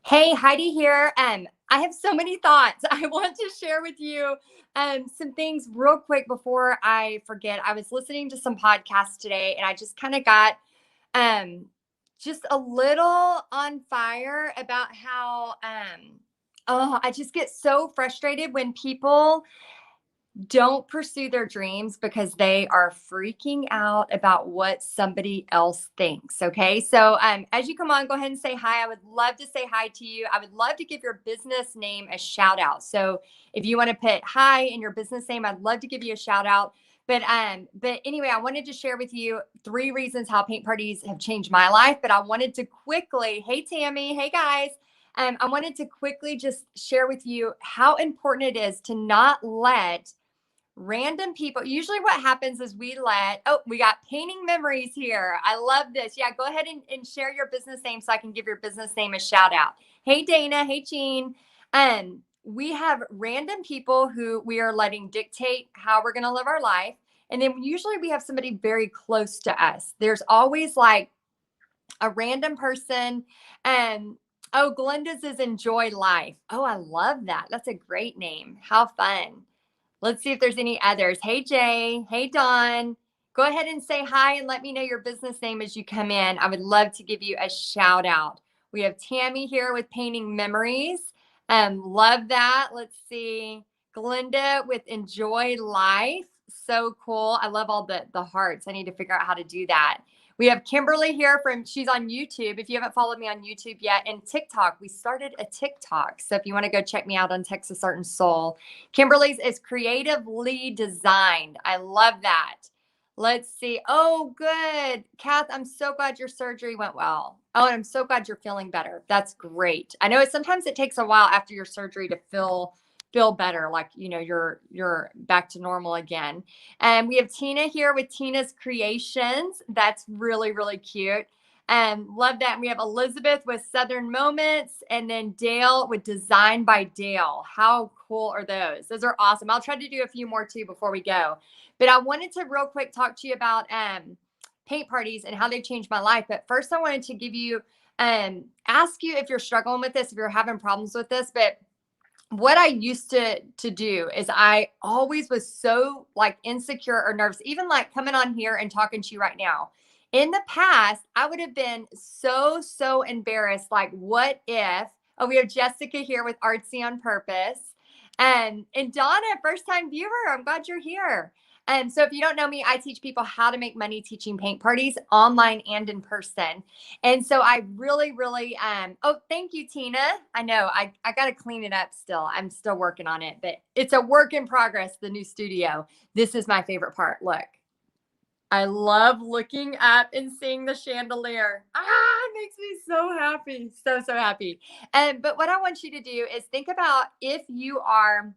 Hey, Heidi here. I have so many thoughts. I want to share with you some things real quick before I forget. I was listening to some podcasts today and I just kind of got um, just a little on fire about how I just get so frustrated when people don't pursue their dreams because they are freaking out about what somebody else thinks. Okay. So, as you come on, go ahead and say hi. I would love to say hi to you. I would love to give your business name a shout out. So, if you want to put hi in your business name, I'd love to give you a shout out. But anyway, I wanted to share with you 3 reasons how paint parties have changed my life. But I wanted to quickly, hey Tammy, hey guys, I wanted to quickly just share with you how important it is to not let random people. Usually what happens is we got painting memories here. I love this. Yeah, go ahead and share your business name so I can give your business name a shout out. Hey Dana, hey Jean. We have random people who we are letting dictate how we're going to live our life. And then usually we have somebody very close to us. There's always like a random person. And oh, Glenda's is Enjoy Life. Oh, I love that. That's a great name. How fun. Let's see if there's any others. Hey, Jay. Hey, Dawn. Go ahead and say hi and let me know your business name as you come in. I would love to give you a shout out. We have Tammy here with Painting Memories. Love that. Let's see. Glenda with Enjoy Life. So cool. I love all the hearts. I need to figure out how to do that. We have Kimberly here she's on YouTube. If you haven't followed me on YouTube yet, and TikTok, we started a TikTok. So if you want to go check me out on Texas Art and Soul, Kimberly's is creatively designed. I love that. Let's see. Oh, good. Kath, I'm so glad your surgery went well. Oh, and I'm so glad you're feeling better. That's great. I know sometimes it takes a while after your surgery to feel better, like you're back to normal again. And we have Tina here with Tina's Creations. That's really, really cute. And love that. And we have Elizabeth with Southern Moments, and then Dale with Design by Dale. How cool are those? Those are awesome. I'll try to do a few more too before we go. But I wanted to real quick talk to you about paint parties and how they changed my life. But first, I wanted to give you ask you if you're struggling with this, if you're having problems with this. But what I used to do is I always was so like insecure or nervous, even like coming on here and talking to you right now. In the past, I would have been so embarrassed. Like, what if? Oh, we have Jessica here with Artsy on Purpose, and Donna, first time viewer. I'm glad you're here. And so, if you don't know me, I teach people how to make money teaching paint parties online and in person. And so I really, oh, thank you, Tina. I know I got to clean it up still. I'm still working on it, but it's a work in progress, the new studio. This is my favorite part. Look, I love looking up and seeing the chandelier. It makes me so happy. So happy. But what I want you to do is think about if you're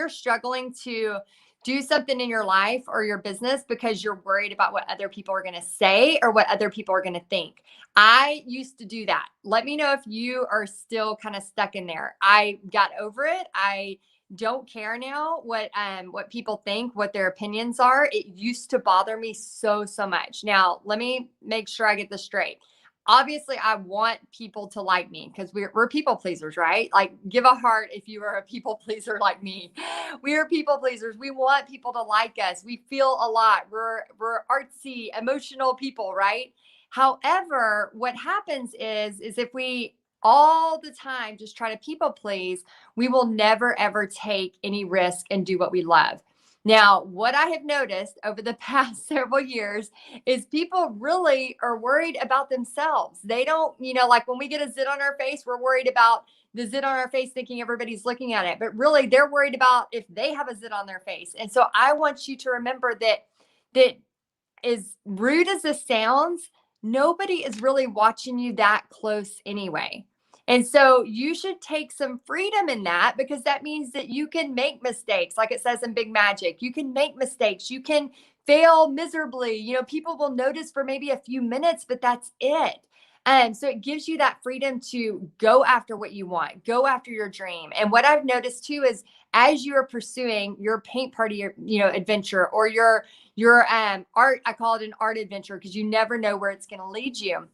struggling to do something in your life or your business because you're worried about what other people are going to say or what other people are going to think. I used to do that. Let me know if you are still kind of stuck in there. I got over it. I don't care now what people think, what their opinions are. It used to bother me so much. Now, let me make sure I get this straight. Obviously, I want people to like me because we're people pleasers, right? Like, give a heart if you are a people pleaser like me. We are people pleasers. We want people to like us. We feel a lot. We're artsy, emotional people, right? However, what happens is if we all the time just try to people please, we will never ever take any risk and do what we love. Now, what I have noticed over the past several years is people really are worried about themselves. They don't, like when we get a zit on our face, we're worried about the zit on our face thinking everybody's looking at it. But really, they're worried about if they have a zit on their face. And so I want you to remember that as rude as this sounds, nobody is really watching you that close anyway. And so you should take some freedom in that because that means that you can make mistakes. Like it says in Big Magic, you can make mistakes. You can fail miserably. People will notice for maybe a few minutes, but that's it. And so it gives you that freedom to go after what you want, go after your dream. And what I've noticed too is as you are pursuing your paint party, adventure or your art, I call it an art adventure because you never know where it's going to lead you.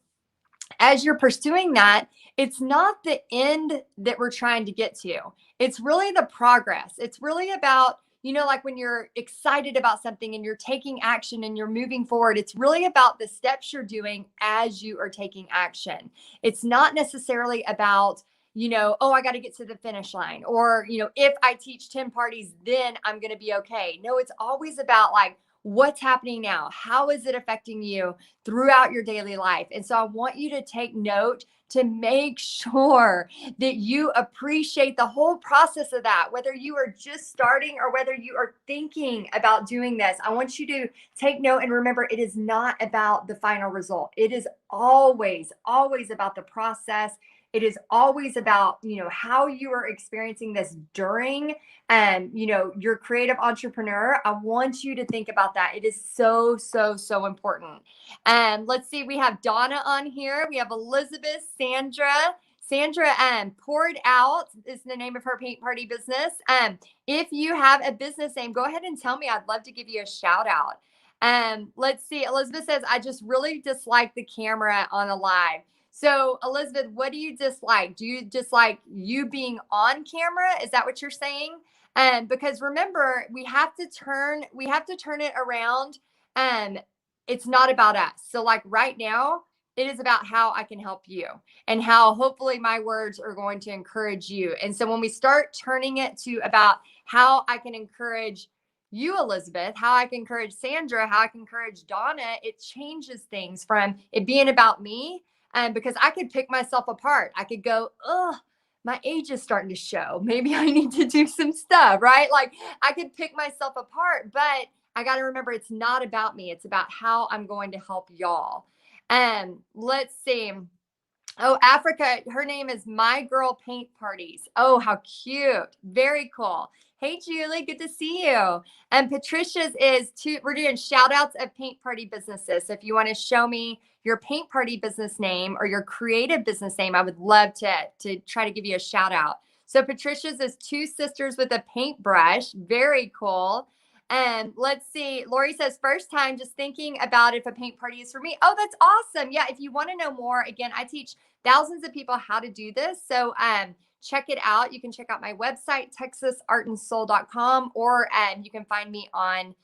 as you're pursuing that, it's not the end that we're trying to get to. It's really the progress. It's really about, like when you're excited about something and you're taking action and you're moving forward, it's really about the steps you're doing as you are taking action. It's not necessarily about, oh, I got to get to the finish line, or, if I teach 10 parties, then I'm going to be okay. No, it's always about like, what's happening now? How is it affecting you throughout your daily life? And so I want you to take note to make sure that you appreciate the whole process of that, whether you are just starting or whether you are thinking about doing this. I want you to take note and remember, it is not about the final result. It is always, always about the process. It is always about, how you are experiencing this during your creative entrepreneur. I want you to think about that. It is so, so, so important. Let's see, we have Donna on here. We have Elizabeth, Sandra. Sandra Poured Out is the name of her paint party business. If you have a business name, go ahead and tell me. I'd love to give you a shout out. Let's see. Elizabeth says, I just really dislike the camera on a live. So Elizabeth, what do you dislike? Do you dislike you being on camera? Is that what you're saying? Because remember, we have to turn it around. It's not about us. So like right now, it is about how I can help you and how hopefully my words are going to encourage you. And so when we start turning it to about how I can encourage you, Elizabeth, how I can encourage Sandra, how I can encourage Donna, it changes things from it being about me. Because I could pick myself apart. I could go, oh, my age is starting to show. Maybe I need to do some stuff, right? Like I could pick myself apart, but I got to remember it's not about me. It's about how I'm going to help y'all. Let's see. Oh, Africa, her name is My Girl Paint Parties. Oh, how cute. Very cool. Hey, Julie, good to see you. And Patricia's we're doing shout outs of paint party businesses. So if you want to show me your paint party business name or your creative business name, I would love to try to give you a shout out. So Patricia's is two sisters with a paintbrush. Very cool. And let's see. Lori says, first time just thinking about if a paint party is for me. Oh, that's awesome. Yeah. If you want to know more, again, I teach thousands of people how to do this. So check it out. You can check out my website, texasartandsoul.com, or you can find me on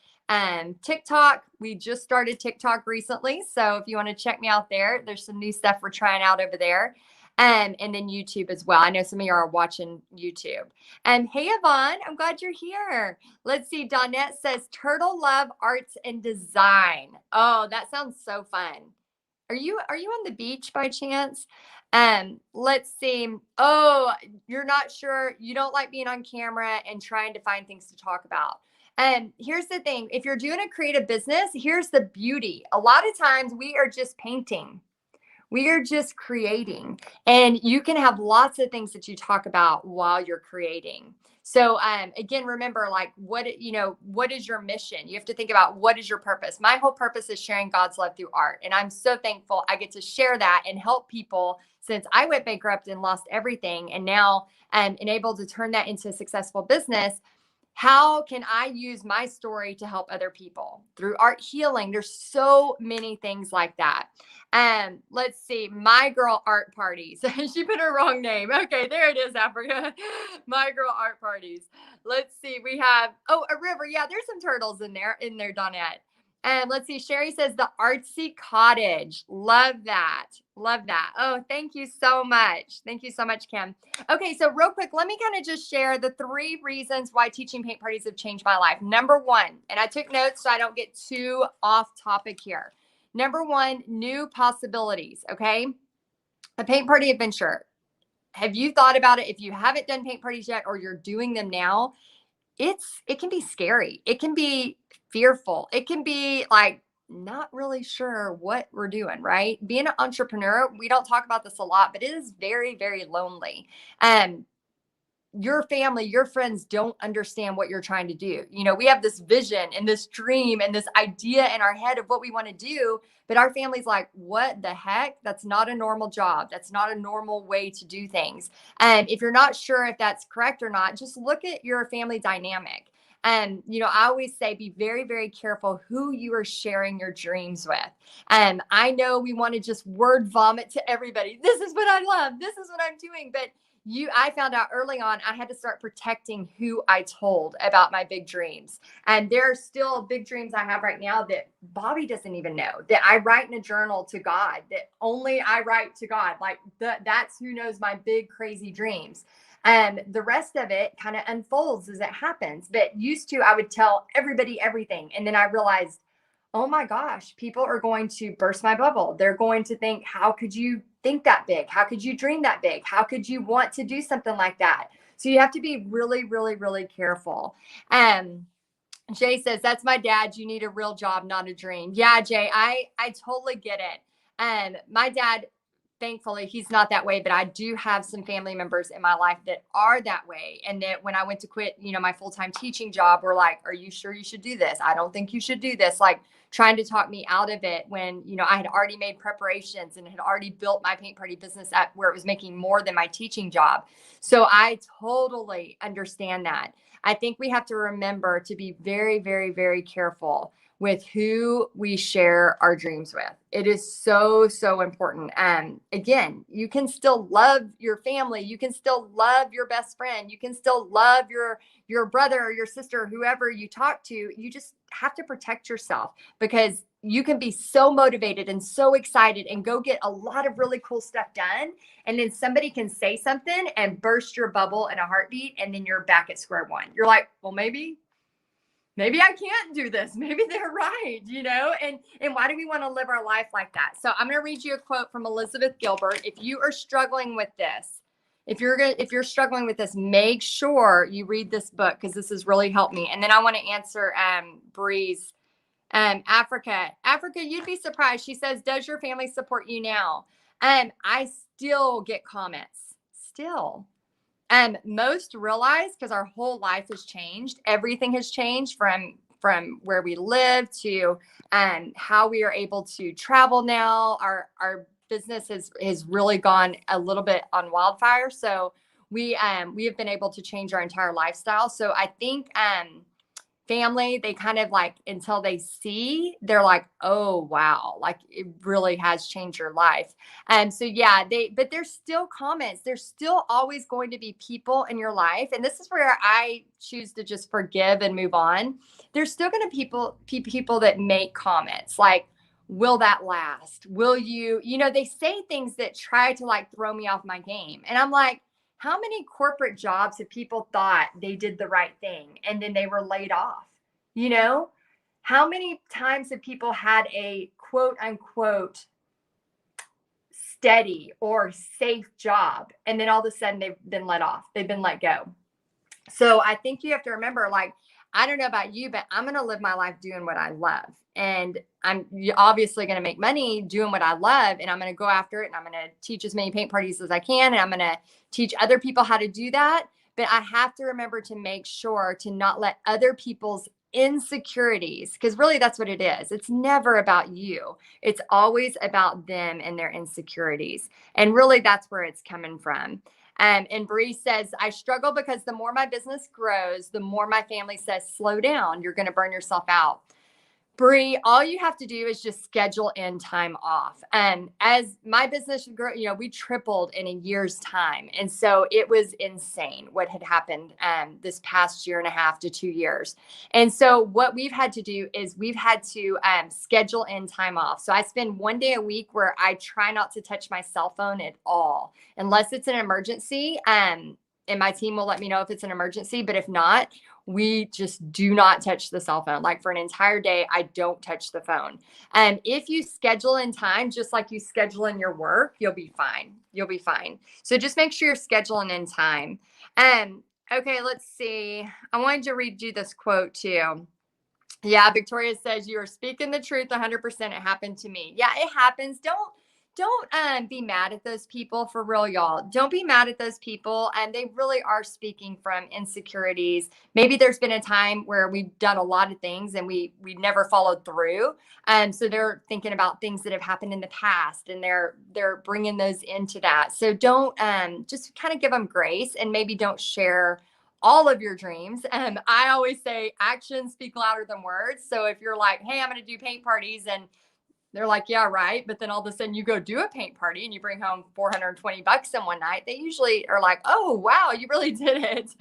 TikTok. We just started TikTok recently. So if you want to check me out there, there's some new stuff we're trying out over there. And then YouTube as well. I know some of you are watching YouTube. Hey, Yvonne, I'm glad you're here. Let's see. Donette says, Turtle Love Arts and Design. Oh, that sounds so fun. Are you on the beach by chance? Let's see. Oh, you're not sure. You don't like being on camera and trying to find things to talk about. Here's the thing. If you're doing a creative business, here's the beauty. A lot of times we are just painting. We are just creating, and you can have lots of things that you talk about while you're creating. So again, remember, like what is your mission? You have to think about what is your purpose. My whole purpose is sharing God's love through art. And I'm so thankful I get to share that and help people since I went bankrupt and lost everything. And now I'm enabled to turn that into a successful business. How can I use my story to help other people through art healing? There's so many things like that. Let's see. My Girl Art Parties. She put her wrong name. Okay, there it is, Africa. My Girl Art Parties. Let's see. We have, a river. Yeah, there's some turtles in there, Donette. Let's see. Sherry says the artsy cottage. Love that. Love that. Oh, thank you so much. Thank you so much, Kim. Okay, so real quick, let me kind of just share the 3 reasons why teaching paint parties have changed my life. Number 1, and I took notes so I don't get too off topic here. Number 1, new possibilities. Okay, a paint party adventure. Have you thought about it? If you haven't done paint parties yet, or you're doing them now, it can be scary. It can be fearful. It can be like not really sure what we're doing, right? Being an entrepreneur, we don't talk about this a lot, but it is very, very lonely. Your family, your friends don't understand what you're trying to do. We have this vision and this dream and this idea in our head of what we want to do, but our family's like, what the heck? That's not a normal job. That's not a normal way to do things. And if you're not sure if that's correct or not, just look at your family dynamic. I always say be very, very careful who you are sharing your dreams with. I know we want to just word vomit to everybody. This is what I love. This is what I'm doing. But I found out early on, I had to start protecting who I told about my big dreams. And there are still big dreams I have right now that Bobby doesn't even know, that I write in a journal to God, that only I write to God. Like that's who knows my big, crazy dreams. And the rest of it kind of unfolds as it happens. But used to, I would tell everybody everything. And then I realized, oh my gosh, people are going to burst my bubble. They're going to think, how could you think that big? How could you dream that big? How could you want to do something like that? So you have to be really, really, really careful. Jay says, that's my dad. You need a real job, not a dream. Yeah, Jay, I totally get it. My dad, thankfully, he's not that way, but I do have some family members in my life that are that way. And that when I went to quit, my full-time teaching job, were like, are you sure you should do this? I don't think you should do this. Like trying to talk me out of it when, I had already made preparations and had already built my paint party business at where it was making more than my teaching job. So I totally understand that. I think we have to remember to be very, very, very careful with who we share our dreams with. It is so, so important. Again, you can still love your family. You can still love your best friend. You can still love your brother or your sister, whoever you talk to. You just have to protect yourself, because you can be so motivated and so excited and go get a lot of really cool stuff done. And then somebody can say something and burst your bubble in a heartbeat. And then you're back at square one. You're like, well, maybe I can't do this. Maybe they're right, and why do we want to live our life like that? So I'm going to read you a quote from Elizabeth Gilbert. If you are struggling with this, if you're struggling with this, make sure you read this book, because this has really helped me. And then I want to answer Bree's Africa, you'd be surprised. She says, does your family support you now? I still get comments still. Most realize, because our whole life has changed. Everything has changed from where we live to how we are able to travel now. Our business has really gone a little bit on wildfire. So we have been able to change our entire lifestyle. So I think family, they kind of like, until they see, they're like, oh wow, like it really has changed your life. So yeah, but there's still comments. There's still always going to be people in your life, and this is where I choose to just forgive and move on. There's still going to be people that make comments like, will that last? Will you, they say things that try to like throw me off my game, and I'm like, how many corporate jobs have people thought they did the right thing and then they were laid off? How many times have people had a quote unquote steady or safe job, and then all of a sudden they've been let off? They've been let go. So I think you have to remember, like, I don't know about you, but I'm going to live my life doing what I love. And I'm obviously going to make money doing what I love. And I'm going to go after it. And I'm going to teach as many paint parties as I can. And I'm going to teach other people how to do that. But I have to remember to make sure to not let other people's insecurities, because really that's what it is. It's never about you. It's always about them and their insecurities. And really that's where it's coming from. And Bree says, I struggle because the more my business grows, the more my family says, slow down, you're going to burn yourself out. Bree, all you have to do is just schedule in time off. And as my business grew, we tripled in a year's time. And so it was insane what had happened this past year and a half to 2 years. And so what we've had to do is we've had to schedule in time off. So I spend 1 day a week where I try not to touch my cell phone at all, unless it's an emergency. And my team will let me know if it's an emergency. But if not, we just do not touch the cell phone. Like for an entire day, I don't touch the phone. And if you schedule in time, just like you schedule in your work, you'll be fine. You'll be fine. So just make sure you're scheduling in time. Okay, let's see. I wanted to read you this quote too. Yeah, Victoria says, you are speaking the truth 100%. It happened to me. Yeah, it happens. Don't be mad at those people, for real, y'all. Don't be mad at those people. And they really are speaking from insecurities. Maybe there's been a time where we've done a lot of things and we never followed through. So they're thinking about things that have happened in the past, and they're bringing those into that. So don't just kind of give them grace, and maybe don't share all of your dreams. I always say actions speak louder than words. So if you're like, hey, I'm going to do paint parties, and they're like, yeah, right. But then all of a sudden you go do a paint party and you bring home $420 in one night. They usually are like, oh, wow, you really did it.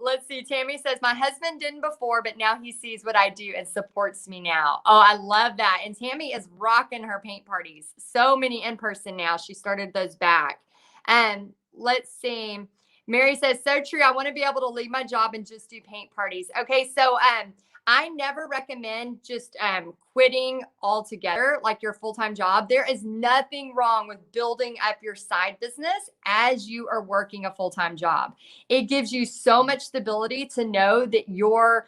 Let's see. Tammy says, my husband didn't before, but now he sees what I do and supports me now. Oh, I love that. And Tammy is rocking her paint parties. So many in person now. She started those back. And let's see. Mary says, so true. I want to be able to leave my job and just do paint parties. Okay. So, I never recommend just quitting altogether, like your full-time job. There is nothing wrong with building up your side business as you are working a full-time job. It gives you so much stability to know that your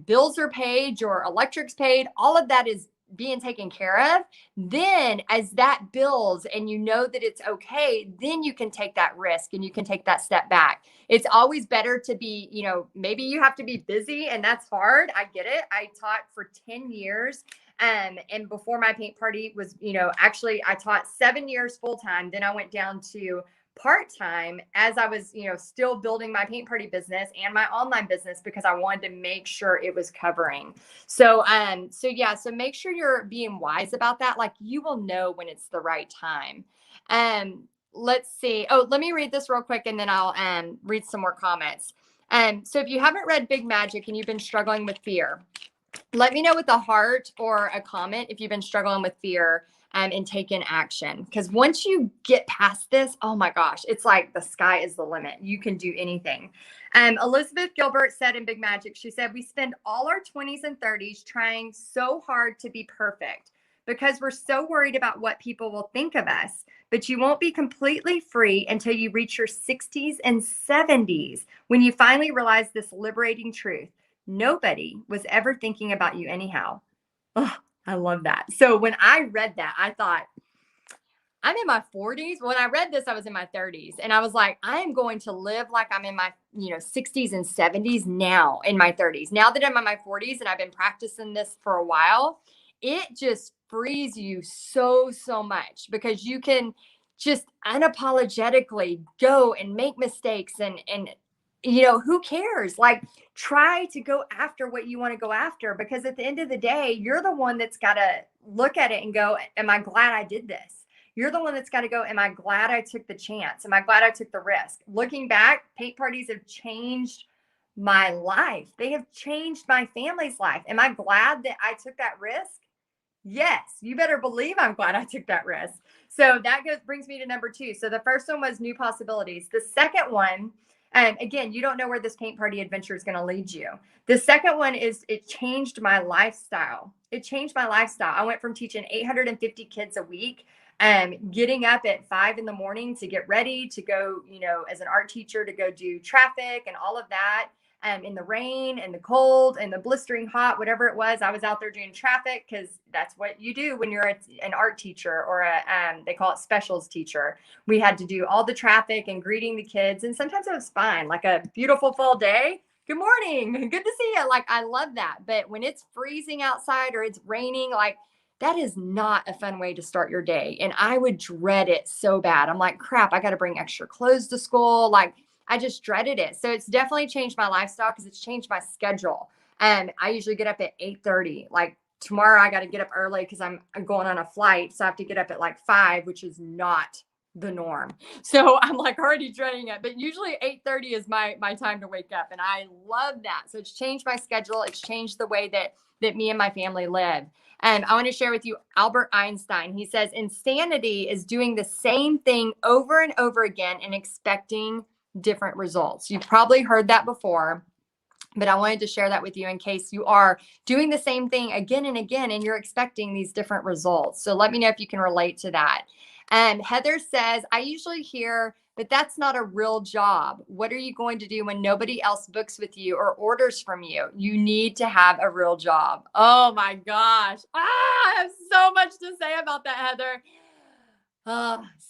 bills are paid, your electric's paid, all of that is being taken care of. Then as that builds and you know that it's okay, then you can take that risk and you can take that step back. It's always better to be, maybe you have to be busy, and that's hard. I get it. I taught for 10 years. And before my paint party was, actually I taught 7 years full time. Then I went down to part-time as I was, still building my paint party business and my online business, because I wanted to make sure it was covering. So make sure you're being wise about that. Like, you will know when it's the right time. Let's see. Oh, let me read this real quick and then I'll read some more comments. So if you haven't read Big Magic and you've been struggling with fear, let me know with a heart or a comment if you've been struggling with fear and taking action. Because once you get past this, oh my gosh, it's like the sky is the limit. You can do anything. Elizabeth Gilbert said in Big Magic, she said, we spend all our 20s and 30s trying so hard to be perfect because we're so worried about what people will think of us. But you won't be completely free until you reach your 60s and 70s, when you finally realize this liberating truth. Nobody was ever thinking about you anyhow. Oh, I love that. So when I read that, I thought, I'm in my 40s. When I read this, I was in my 30s. And I was like, I am going to live like I'm in my 60s and 70s now in my 30s. Now that I'm in my 40s and I've been practicing this for a while, it just frees you so much, because you can just unapologetically go and make mistakes and who cares? Like, try to go after what you want to go after, because at the end of the day, you're the one that's got to look at it and go, am I glad I did this? You're the one that's got to go, am I glad I took the chance? Am I glad I took the risk? Looking back, paint parties have changed my life. They have changed my family's life. Am I glad that I took that risk? Yes, you better believe I'm glad I took that risk. So that brings me to number 2. So the first one was new possibilities. The second one, again, you don't know where this paint party adventure is going to lead you. The second one is, it changed my lifestyle. It changed my lifestyle. I went from teaching 850 kids a week, getting up at 5 in the morning to get ready to go, as an art teacher, to go do traffic and all of that. In the rain and the cold and the blistering hot, whatever it was, I was out there doing traffic, because that's what you do when you're an art teacher or they call it specials teacher. We had to do all the traffic and greeting the kids. And sometimes it was fine, like a beautiful fall day. Good morning. Good to see you. Like, I love that. But when it's freezing outside or it's raining, like, that is not a fun way to start your day. And I would dread it so bad. I'm like, crap, I got to bring extra clothes to school. Like, I just dreaded it. So it's definitely changed my lifestyle, because it's changed my schedule. And I usually get up at 8:30. Like, tomorrow I got to get up early because I'm going on a flight. So I have to get up at like 5, which is not the norm. So I'm like already dreading it. But usually 8:30 is my time to wake up. And I love that. So it's changed my schedule. It's changed the way that me and my family live. And I want to share with you Albert Einstein. He says, insanity is doing the same thing over and over again and expecting different results. You've probably heard that before, but I wanted to share that with you in case you are doing the same thing again and again and you're expecting these different results. So let me know if you can relate to that. Heather says, I usually hear, but that's not a real job. What are you going to do when nobody else books with you or orders from you? You need to have a real job. Oh my gosh. I have so much to say about that, Heather.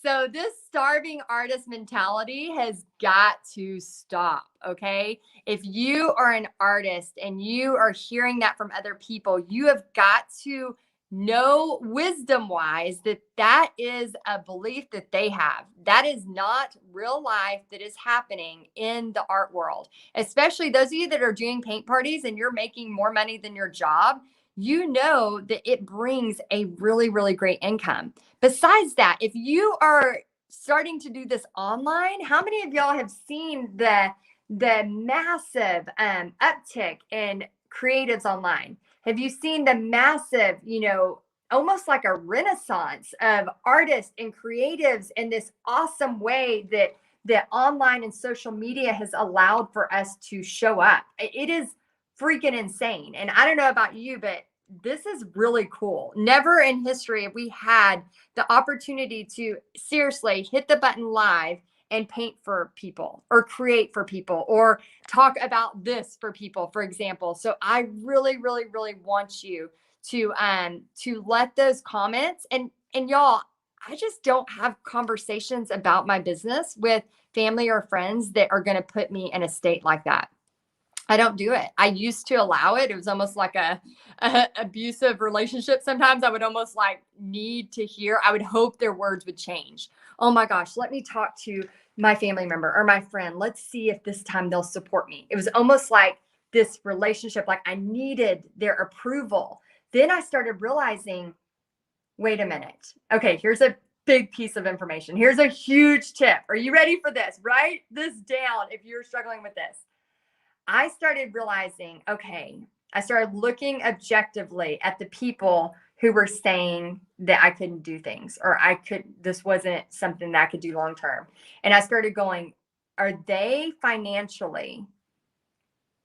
So this starving artist mentality has got to stop. Okay. If you are an artist and you are hearing that from other people, you have got to know wisdom wise that that is a belief that they have. That is not real life that is happening in the art world, especially those of you that are doing paint parties and you're making more money than your job. You know that it brings a really, really great income. Besides that, if you are starting to do this online, how many of y'all have seen the massive uptick in creatives online? Have you seen the massive, almost like a renaissance of artists and creatives in this awesome way that online and social media has allowed for us to show up? It is freaking insane. And I don't know about you, but this is really cool. Never in history have we had the opportunity to seriously hit the button live and paint for people or create for people or talk about this for people, for example. So I really, really, really want you to let those comments and y'all, I just don't have conversations about my business with family or friends that are going to put me in a state like that. I don't do it. I used to allow it. It was almost like a abusive relationship. Sometimes I would almost like need to hear, I would hope their words would change. Oh my gosh, let me talk to my family member or my friend. Let's see if this time they'll support me. It was almost like this relationship, like I needed their approval. Then I started realizing, wait a minute. Okay, here's a big piece of information. Here's a huge tip. Are you ready for this? Write this down if you're struggling with this. I started realizing, okay, I started looking objectively at the people who were saying that I couldn't do things or this wasn't something that I could do long term. And I started going, are they financially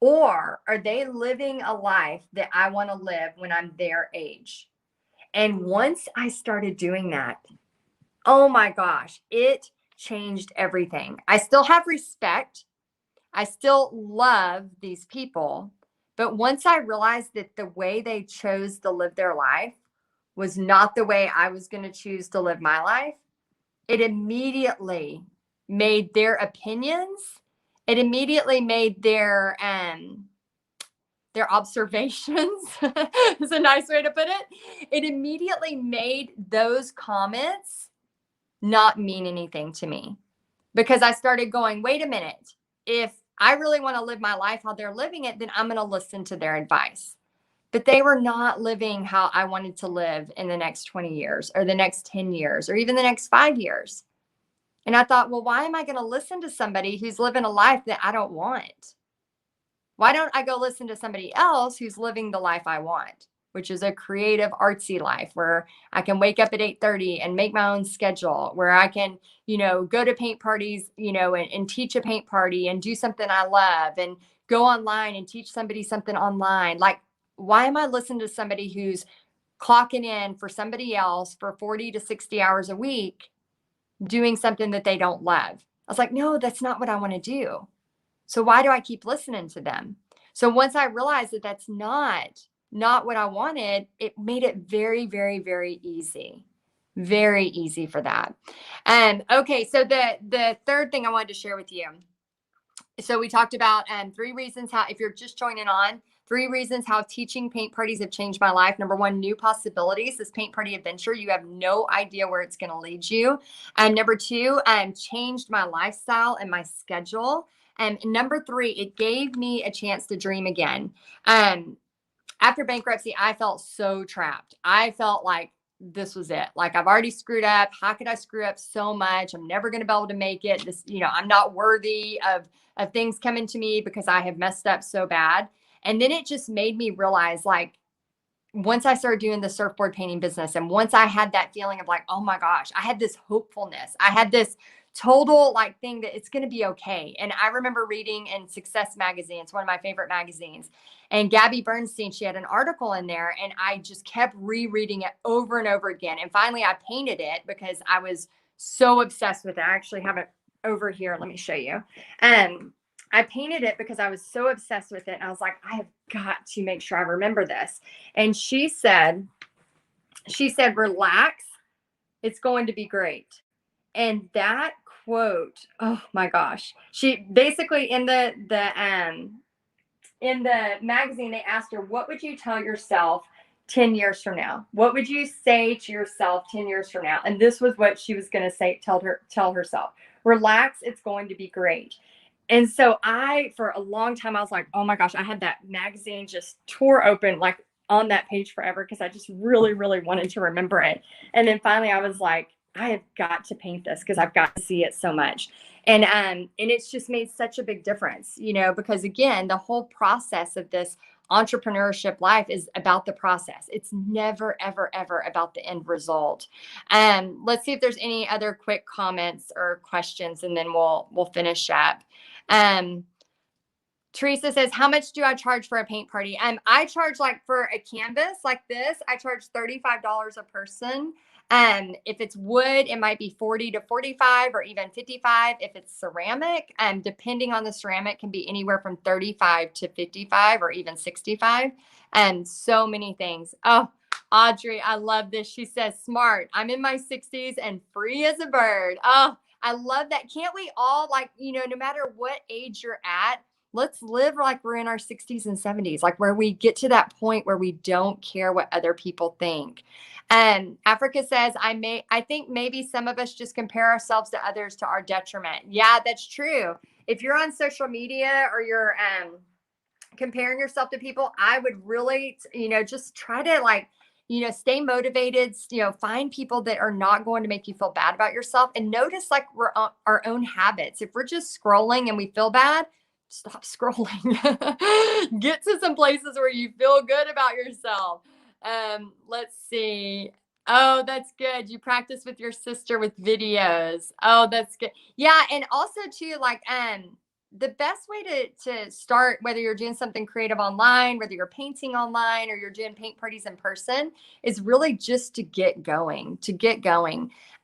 or are they living a life that I want to live when I'm their age? And once I started doing that, oh my gosh, it changed everything. I still have respect. I still love these people. But once I realized that the way they chose to live their life was not the way I was going to choose to live my life, it immediately made their opinions, it immediately made their observations is a nice way to put it. It immediately made those comments not mean anything to me because I started going, wait a minute, if I really want to live my life how they're living it, then I'm going to listen to their advice. But they were not living how I wanted to live in the next 20 years or the next 10 years or even the next 5 years. And I thought, well, why am I going to listen to somebody who's living a life that I don't want? Why don't I go listen to somebody else who's living the life I want, which is a creative, artsy life where I can wake up at 8:30 and make my own schedule, where I can, go to paint parties, and teach a paint party and do something I love and go online and teach somebody something online. Like, why am I listening to somebody who's clocking in for somebody else for 40 to 60 hours a week doing something that they don't love? I was like, no, that's not what I want to do. So why do I keep listening to them? So once I realized that that's not what I wanted, it made it very, very, very easy. Very easy for that. Okay, so the third thing I wanted to share with you. So we talked about 3 reasons how, if you're just joining on, 3 reasons how teaching paint parties have changed my life. Number 1, new possibilities. This paint party adventure, you have no idea where it's going to lead you. And number 2, changed my lifestyle and my schedule. And number 3, it gave me a chance to dream again. After bankruptcy, I felt so trapped. I felt like this was it. Like, I've already screwed up. How could I screw up so much? I'm never going to be able to make it. This, I'm not worthy of things coming to me because I have messed up so bad. And then it just made me realize, like, once I started doing the surfboard painting business and once I had that feeling of like, oh my gosh, I had this hopefulness. I had this total like thing that it's going to be okay. And I remember reading in Success Magazine, it's one of my favorite magazines. And Gabby Bernstein, she had an article in there and I just kept rereading it over and over again. And finally I painted it because I was so obsessed with it. I actually have it over here. Let me show you. I painted it because I was so obsessed with it. And I was like, I have got to make sure I remember this. And she said, relax. It's going to be great. And that quote, oh my gosh. She basically in the magazine, they asked her, what would you tell yourself 10 years from now? What would you say to yourself 10 years from now? And this was what she was going to say, tell herself, relax. It's going to be great. And so for a long time, I was like, oh my gosh, I had that magazine just tore open, like on that page forever, because I just really, really wanted to remember it. And then finally I was like, I have got to paint this because I've got to see it so much. And it's just made such a big difference, because again, the whole process of this entrepreneurship life is about the process. It's never, ever, ever about the end result. Let's see if there's any other quick comments or questions, and then we'll finish up. Teresa says, how much do I charge for a paint party? I charge, like, for a canvas like this, I charge $35 a person. If it's wood, it might be 40 to 45 or even 55. If it's ceramic, depending on the ceramic, can be anywhere from 35 to 55 or even 65. And so many things. Oh, Audrey, I love this. She says, smart. I'm in my 60s and free as a bird. Oh, I love that. Can't we all, like, no matter what age you're at, let's live like we're in our 60s and 70s, like where we get to that point where we don't care what other people think. And Africa says, I think maybe some of us just compare ourselves to others to our detriment. Yeah, that's true. If you're on social media or you're comparing yourself to people, I would really, just try to, like, stay motivated, find people that are not going to make you feel bad about yourself, and notice, like, we're our own habits. If we're just scrolling and we feel bad, stop scrolling. Get to some places where you feel good about yourself. Let's see. Oh, that's good. You practice with your sister with videos. Oh, that's good. Yeah. And also too, like, the best way to start, whether you're doing something creative online, whether you're painting online or you're doing paint parties in person, is really just to get going.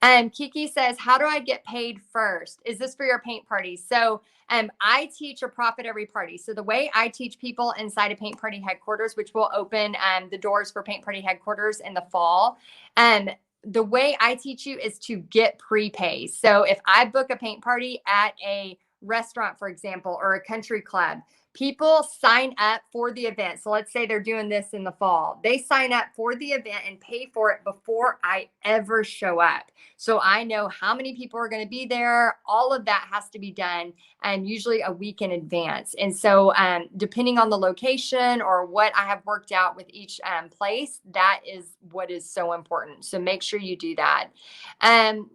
And Kiki says, how do I get paid first? Is this for your paint party? So I teach a profit every party. So the way I teach people inside of Paint Party Headquarters, which will open the doors for Paint Party Headquarters in the fall, the way I teach you is to get prepay. So if I book a paint party at a restaurant, for example, or a country club, people sign up for the event. So let's say they're doing this in the fall. They sign up for the event and pay for it before I ever show up. So I know how many people are going to be there. All of that has to be done, and usually a week in advance. And so depending on the location or what I have worked out with each place, that is what is so important. So make sure you do that.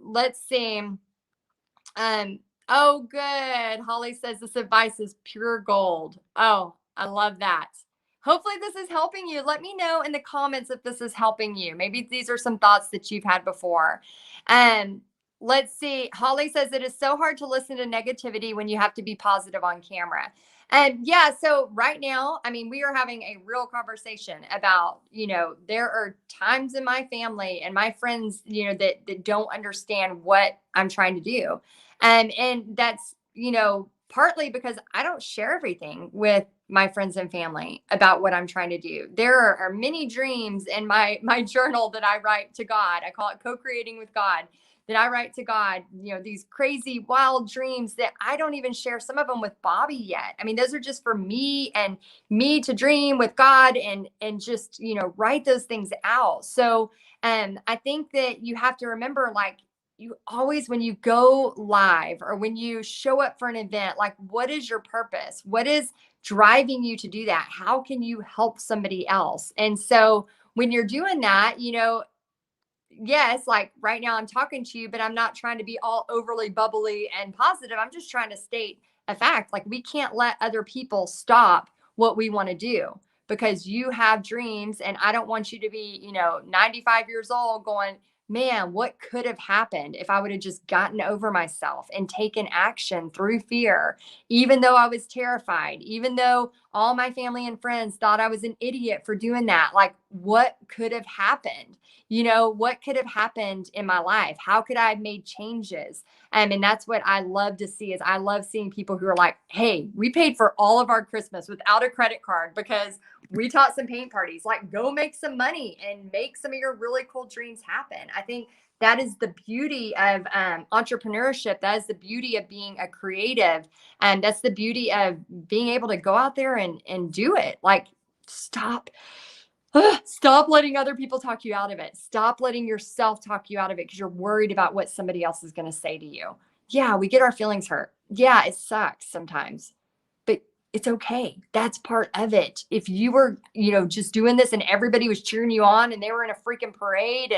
Let's see. Oh, good. Holly says this advice is pure gold. Oh, I love that. Hopefully this is helping you. Let me know in the comments if this is helping you. Maybe these are some thoughts that you've had before. Let's see. Holly says it is so hard to listen to negativity when you have to be positive on camera. And yeah, so right now, I mean, we are having a real conversation about, there are times in my family and my friends, that don't understand what I'm trying to do. And that's, partly because I don't share everything with my friends and family about what I'm trying to do. There are many dreams in my journal that I write to God. I call it co-creating with God, that I write to God, these crazy, wild dreams that I don't even share some of them with Bobby yet. I mean, those are just for me and me to dream with God and just, write those things out. So, I think that you have to remember, like, you always, when you go live or when you show up for an event, like, what is your purpose? What is driving you to do that? How can you help somebody else? And so when you're doing that, yes, like right now I'm talking to you, but I'm not trying to be all overly bubbly and positive. I'm just trying to state a fact. Like, we can't let other people stop what we want to do, because you have dreams, and I don't want you to be, 95 years old going, man, what could have happened if I would have just gotten over myself and taken action through fear, even though I was terrified, even though all my family and friends thought I was an idiot for doing that. Like, what could have happened? What could have happened in my life? How could I have made changes? And that's what I love to see, is I love seeing people who are like, hey, we paid for all of our Christmas without a credit card because we taught some paint parties. Like, go make some money and make some of your really cool dreams happen. I think that is the beauty of entrepreneurship. That is the beauty of being a creative. And that's the beauty of being able to go out there and do it. Like, stop Stop letting other people talk you out of it. Stop letting yourself talk you out of it because you're worried about what somebody else is going to say to you. Yeah, we get our feelings hurt. Yeah, it sucks sometimes, but it's okay. That's part of it. If you were, just doing this and everybody was cheering you on and they were in a freaking parade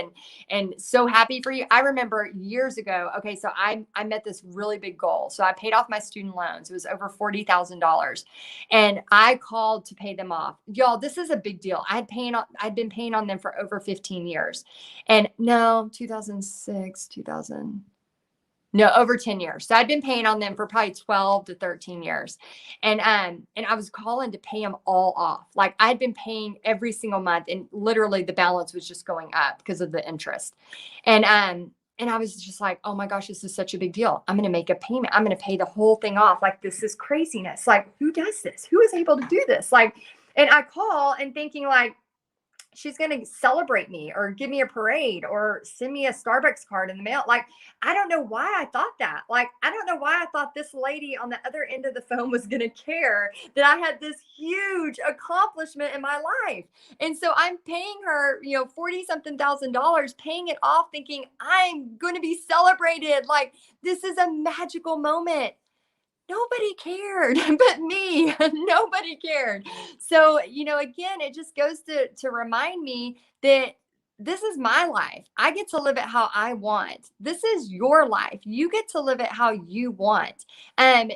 and so happy for you. I remember years ago, okay, so I met this really big goal. So I paid off my student loans. It was over $40,000. And I called to pay them off. Y'all, this is a big deal. I'd been paying on them for over 15 years. And no, 2006, 2000. No, over 10 years. So I'd been paying on them for probably 12 to 13 years. And I was calling to pay them all off. Like I'd been paying every single month and literally the balance was just going up because of the interest. And I was just like, oh my gosh, this is such a big deal. I'm going to make a payment. I'm going to pay the whole thing off. Like, this is craziness. Like, who does this? Who is able to do this? Like, and I call and thinking like, she's going to celebrate me or give me a parade or send me a Starbucks card in the mail. Like, I don't know why I thought that. Like, I don't know why I thought this lady on the other end of the phone was going to care that I had this huge accomplishment in my life. And so I'm paying her, 40 something $1,000, paying it off, thinking I'm going to be celebrated. Like, this is a magical moment. Nobody cared but me. Nobody cared. So, again, it just goes to remind me that this is my life. I get to live it how I want. This is your life. You get to live it how you want.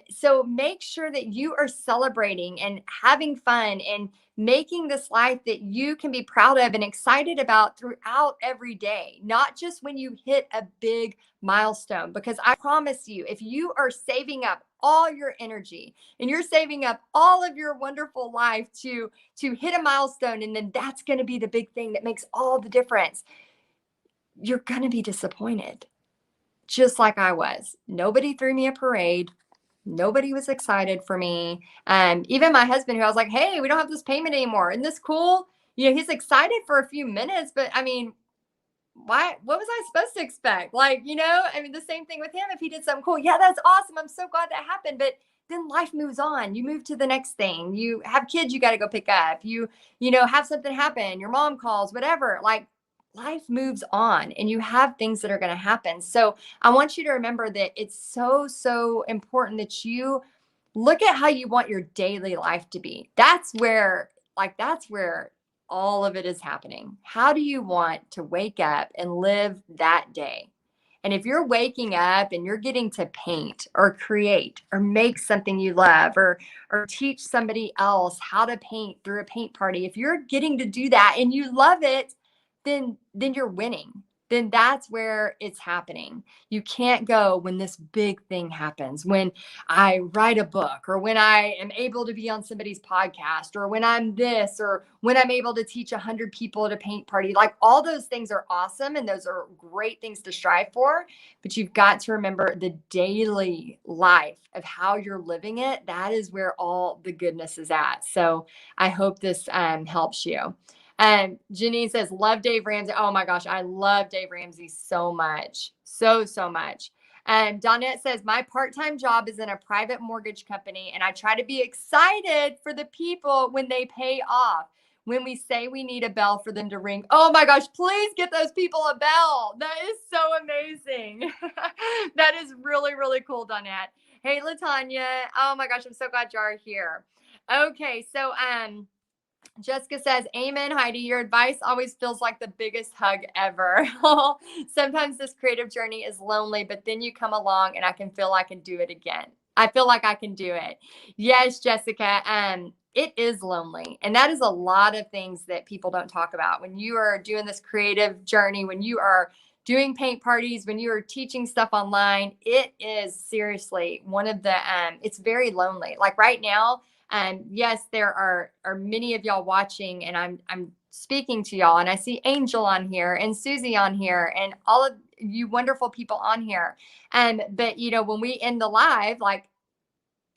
So make sure that you are celebrating and having fun and making this life that you can be proud of and excited about throughout every day, not just when you hit a big milestone. Because I promise you, if you are saving up all your energy and you're saving up all of your wonderful life to hit a milestone, and then that's going to be the big thing that makes all the difference, you're going to be disappointed, just like I was. Nobody threw me a parade. Nobody was excited for me. Even my husband, who I was like, hey, we don't have this payment anymore, isn't this cool? He's excited for a few minutes, but I mean, what was I supposed to expect? Like, the same thing with him. If he did something cool, yeah, that's awesome. I'm so glad that happened. But then life moves on. You move to the next thing. You have kids you got to go pick up. Have something happen. Your mom calls, whatever. Like, life moves on and you have things that are going to happen. So I want you to remember that it's so, so important that you look at how you want your daily life to be. That's where all of it is happening. How do you want to wake up and live that day? And if you're waking up and you're getting to paint or create or make something you love or teach somebody else how to paint through a paint party, if you're getting to do that and you love it, then you're winning. Then that's where it's happening. You can't go when this big thing happens, when I write a book or when I am able to be on somebody's podcast or when I'm this or when I'm able to teach 100 people at a paint party. Like, all those things are awesome and those are great things to strive for. But you've got to remember the daily life of how you're living it. That is where all the goodness is at. So I hope this helps you. Janine says, love Dave Ramsey. Oh my gosh, I love Dave Ramsey so much. So much. Donette says, my part-time job is in a private mortgage company, and I try to be excited for the people when they pay off. When we say we need a bell for them to ring. Oh my gosh, please get those people a bell. That is so amazing. That is really, really cool, Donette. Hey, LaTanya. Oh my gosh, I'm so glad you are here. Okay, so Jessica says, amen, Heidi. Your advice always feels like the biggest hug ever. Sometimes this creative journey is lonely, but then you come along and I can feel I can do it again. I feel like I can do it. Yes, Jessica. It is lonely. And that is a lot of things that people don't talk about. When you are doing this creative journey, when you are doing paint parties, when you are teaching stuff online, it is seriously one of the, it's very lonely. Like right now, yes, there are many of y'all watching, and I'm speaking to y'all, and I see Angel on here and Susie on here and all of you wonderful people on here. But when we end the live, like,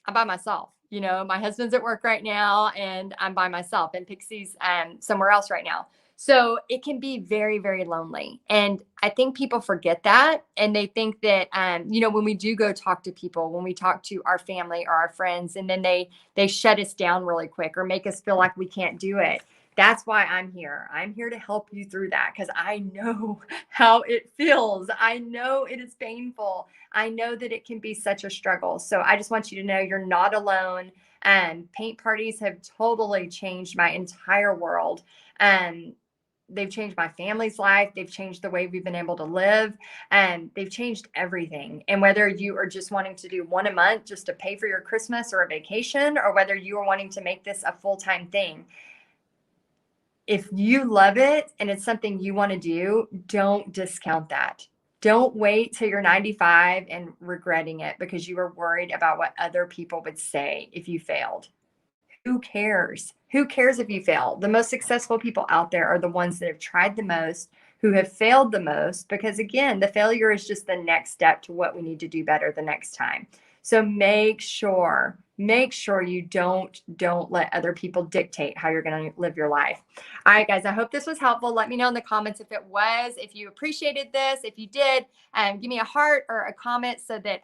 I'm by myself. My husband's at work right now and I'm by myself, and Pixie's somewhere else right now. So it can be very, very lonely. And I think people forget that. And they think that, when we do go talk to people, when we talk to our family or our friends, and then they shut us down really quick or make us feel like we can't do it. That's why I'm here. I'm here to help you through that because I know how it feels. I know it is painful. I know that it can be such a struggle. So I just want you to know you're not alone. And paint parties have totally changed my entire world. And they've changed my family's life. They've changed the way we've been able to live, and they've changed everything. And whether you are just wanting to do one a month just to pay for your Christmas or a vacation, or whether you are wanting to make this a full-time thing, if you love it and it's something you want to do, don't discount that. Don't wait till you're 95 and regretting it because you were worried about what other people would say if you failed. Who cares? Who cares if you fail? The most successful people out there are the ones that have tried the most, who have failed the most, because again, the failure is just the next step to what we need to do better the next time. So make sure you don't let other people dictate how you're going to live your life. All right, guys, I hope this was helpful. Let me know in the comments if it was, if you appreciated this. If you did, give me a heart or a comment so that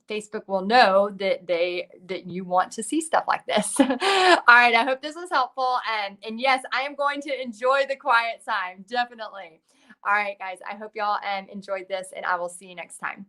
Facebook will know that you want to see stuff like this. All right, I hope this was helpful. And yes, I am going to enjoy the quiet time, definitely. All right, guys, I hope y'all enjoyed this, and I will see you next time.